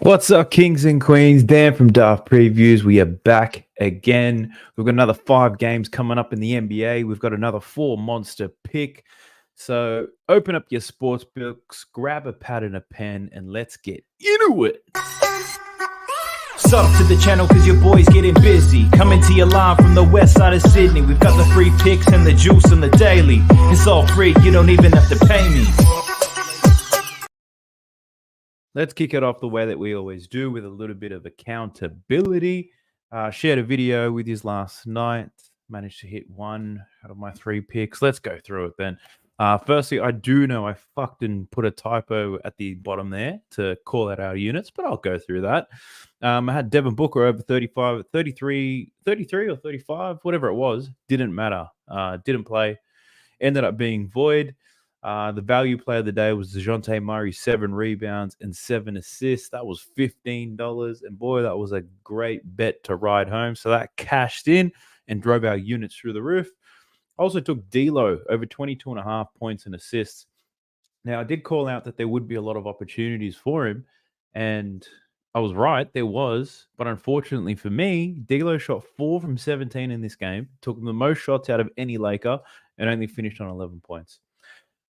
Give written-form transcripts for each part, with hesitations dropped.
What's up, kings and queens? Dan from Daft Previews. We are back again. We've got another 5 games coming up in the NBA. We've got another 4 monster pick. So open up your sports books, grab a pad and a pen, and let's get into it. Sub to the channel cause your boy's getting busy. Coming to your line from the west side of Sydney. We've got the free picks and the juice and the daily. It's all free, you don't even have to pay me. Let's kick it off the way that we always do, with a little bit of accountability. Shared a video with you last night. Managed to hit 1 out of my 3 picks. Let's go through it then. Firstly, I do know I fucked and put a typo at the bottom there to call out our units, but I'll go through that. I had Devin Booker over 35, 33 or 35, whatever it was. Didn't matter. Didn't play. Ended up being void. The value play of the day was DeJounte Murray, 7 rebounds and 7 assists. That was $15. And boy, that was a great bet to ride home. So that cashed in and drove our units through the roof. Also took D'Lo over 22.5 points and assists. Now, I did call out that there would be a lot of opportunities for him. And I was right, there was. But unfortunately for me, D'Lo shot 4 from 17 in this game. Took the most shots out of any Laker and only finished on 11 points.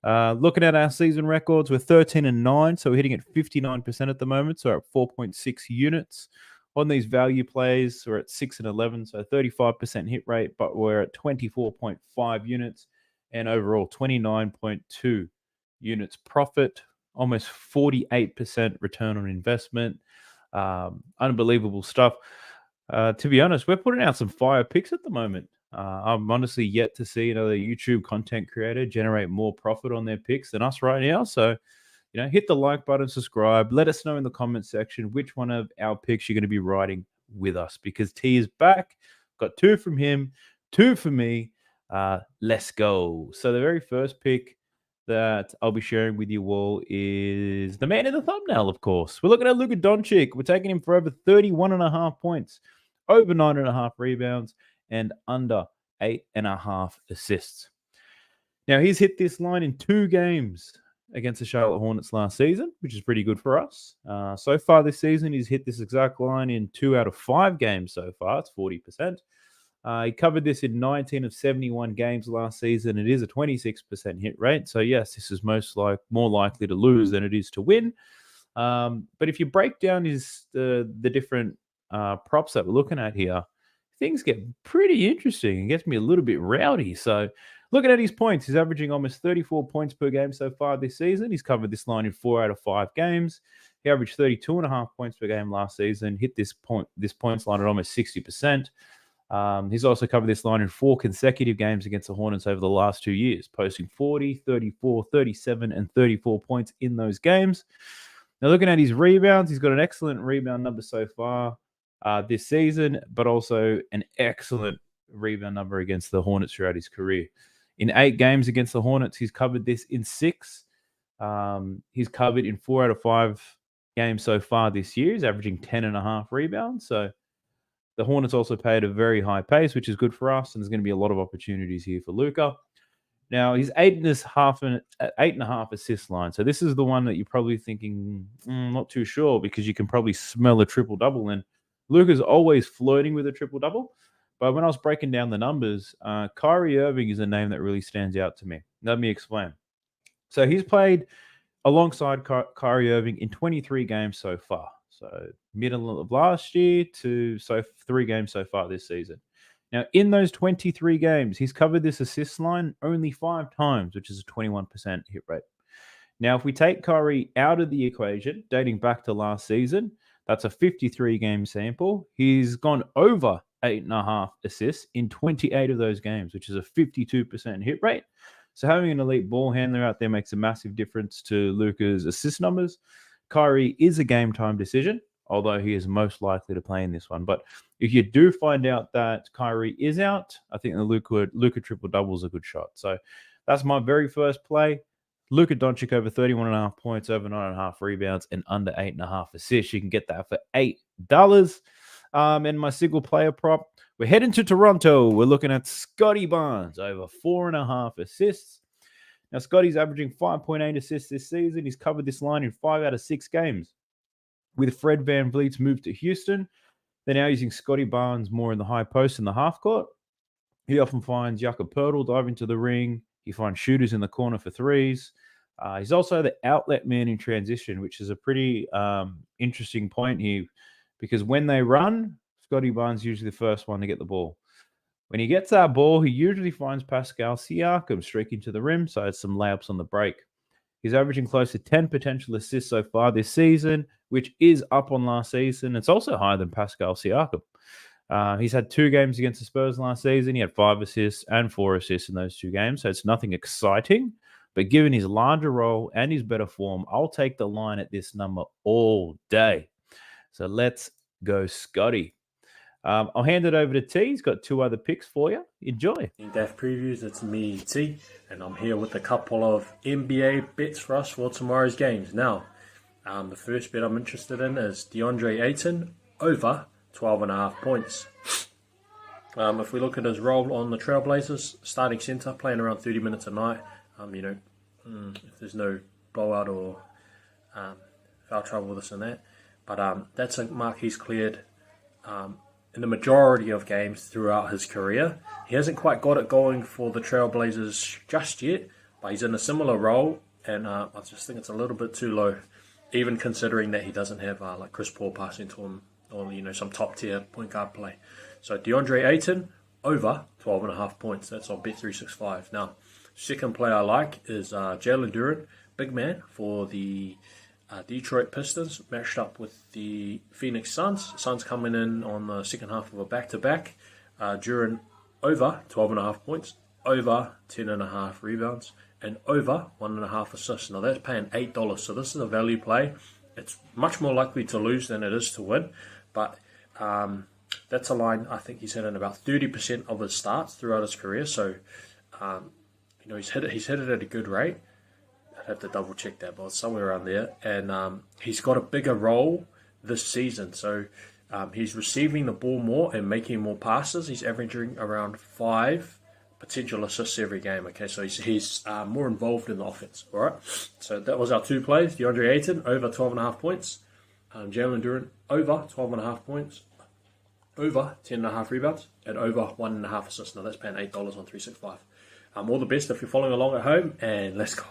Looking at our season records, we're 13-9, so we're hitting at 59% at the moment, so we're at 4.6 units. On these value plays, we're at 6-11, so 35% hit rate, but we're at 24.5 units, and overall 29.2 units profit, almost 48% return on investment. Unbelievable stuff. To be honest, we're putting out some fire picks at the moment. I'm honestly yet to see another YouTube content creator generate more profit on their picks than us right now. So, hit the like button, subscribe. Let us know in the comment section which one of our picks you're going to be riding with us, because T is back. Got 2 from him, 2 for me. Let's go. So the very first pick that I'll be sharing with you all is the man in the thumbnail, of course. We're looking at Luka Doncic. We're taking him for over 31.5 points, over 9.5 rebounds, and under 8.5 assists. Now, he's hit this line in 2 games against the Charlotte Hornets last season, which is pretty good for us. So far this season, he's hit this exact line in 2 out of 5 games so far. It's 40%. He covered this in 19 of 71 games last season. It is a 26% hit rate. So, yes, this is more likely to lose than it is to win. But if you break down the different props that we're looking at here, things get pretty interesting and gets me a little bit rowdy. So looking at his points, he's averaging almost 34 points per game so far this season. He's covered this line in 4 out of 5 games. He averaged 32.5 points per game last season, hit this points line at almost 60%. He's also covered this line in 4 consecutive games against the Hornets over the last 2 years, posting 40, 34, 37, and 34 points in those games. Now, looking at his rebounds, he's got an excellent rebound number so far this season, but also an excellent rebound number against the Hornets throughout his career. In 8 games against the Hornets, he's covered this in 6. He's covered in 4 out of 5 games so far this year. He's averaging 10.5 rebounds. So the Hornets also pay at a very high pace, which is good for us, and there's going to be a lot of opportunities here for Luka. Now, he's 8.5 assist line. So this is the one that you're probably thinking, not too sure, because you can probably smell a triple-double. And Luka's always flirting with a triple-double. But when I was breaking down the numbers, Kyrie Irving is a name that really stands out to me. Let me explain. So he's played alongside Kyrie Irving in 23 games so far. So middle of last year to 3 games so far this season. Now, in those 23 games, he's covered this assist line only 5 times, which is a 21% hit rate. Now, if we take Kyrie out of the equation, dating back to last season, that's a 53-game sample. He's gone over 8.5 assists in 28 of those games, which is a 52% hit rate. So having an elite ball handler out there makes a massive difference to Luka's assist numbers. Kyrie is a game-time decision, although he is most likely to play in this one. But if you do find out that Kyrie is out, I think the Luka triple-double is a good shot. So that's my very first play. Luka Doncic over 31.5 points, over 9.5 rebounds, and under 8.5 assists. You can get that for $8. And my single player prop, we're heading to Toronto. We're looking at Scottie Barnes over 4.5 assists. Now, Scotty's averaging 5.8 assists this season. He's covered this line in 5 out of 6 games. With Fred VanVleet's move to Houston, they're now using Scotty Barnes more in the high post in the half court. He often finds Jakob Poeltl diving to the ring. He finds shooters in the corner for threes. He's also the outlet man in transition, which is a pretty interesting point here, because when they run, Scotty Barnes is usually the first one to get the ball. When he gets that ball, he usually finds Pascal Siakam streaking to the rim, so it's some layups on the break. He's averaging close to 10 potential assists so far this season, which is up on last season. It's also higher than Pascal Siakam. He's had 2 games against the Spurs last season. He had 5 assists and 4 assists in those 2 games, so it's nothing exciting. But given his larger role and his better form, I'll take the line at this number all day. So let's go Scotty. I'll hand it over to T. He's got 2 other picks for you. Enjoy. In Def Previews, it's me, T, and I'm here with a couple of NBA bets for us for tomorrow's games. Now, the first bet I'm interested in is DeAndre Ayton over 12.5 points. If we look at his role on the Trailblazers, starting center, playing around 30 minutes a night, if there's no blowout or foul trouble, this and that. But that's a mark he's cleared in the majority of games throughout his career. He hasn't quite got it going for the Trailblazers just yet, but he's in a similar role, and I just think it's a little bit too low, even considering that he doesn't have like Chris Paul passing to him or some top tier point guard play. So DeAndre Ayton over 12.5 points. That's on Bet365. Now, second play I like is Jalen Duren, big man for the Detroit Pistons, matched up with the Phoenix Suns. Suns coming in on the second half of a back-to-back. Duren over 12.5 points, over 10.5 rebounds, and over 1.5 assists. Now that's paying $8, so this is a value play. It's much more likely to lose than it is to win, but that's a line I think he's hit in about 30% of his starts throughout his career. So he's hit it at a good rate. I'd have to double check that, but it's somewhere around there. And he's got a bigger role this season. So he's receiving the ball more and making more passes. He's averaging around 5 potential assists every game. Okay, so he's more involved in the offense. All right. So that was our 2 plays. DeAndre Ayton over 12.5 points. Jalen Duren over 12.5 points. Over 10.5 rebounds and over 1.5 assists. Now that's paying $8 on 365. All the best if you're following along at home, and let's go.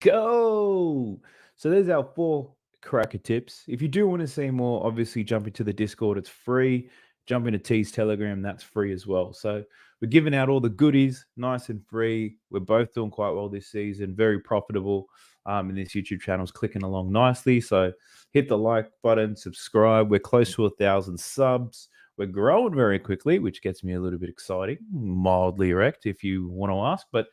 Go! So there's our 4 cracker tips. If you do want to see more, obviously jump into the Discord. It's free. Jump into T's Telegram. That's free as well. So we're giving out all the goodies, nice and free. We're both doing quite well this season. Very profitable. And this YouTube channel's clicking along nicely. So hit the like button, subscribe. We're close to 1,000 subs. We're growing very quickly, which gets me a little bit exciting, mildly erect if you want to ask. But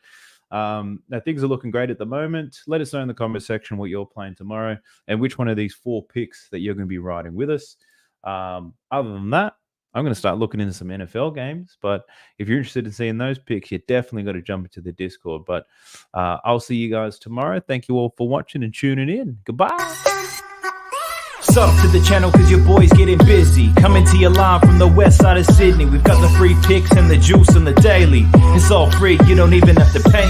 things are looking great at the moment. Let us know in the comment section what you're playing tomorrow and which one of these 4 picks that you're going to be riding with us. Other than that, I'm going to start looking into some NFL games. But if you're interested in seeing those picks, you definitely got to jump into the Discord. But I'll see you guys tomorrow. Thank you all for watching and tuning in. Goodbye. Sub to the channel cause your boy's getting busy. Coming to your line from the west side of Sydney. We've got the free picks and the juice and the daily. It's all free, you don't even have to pay.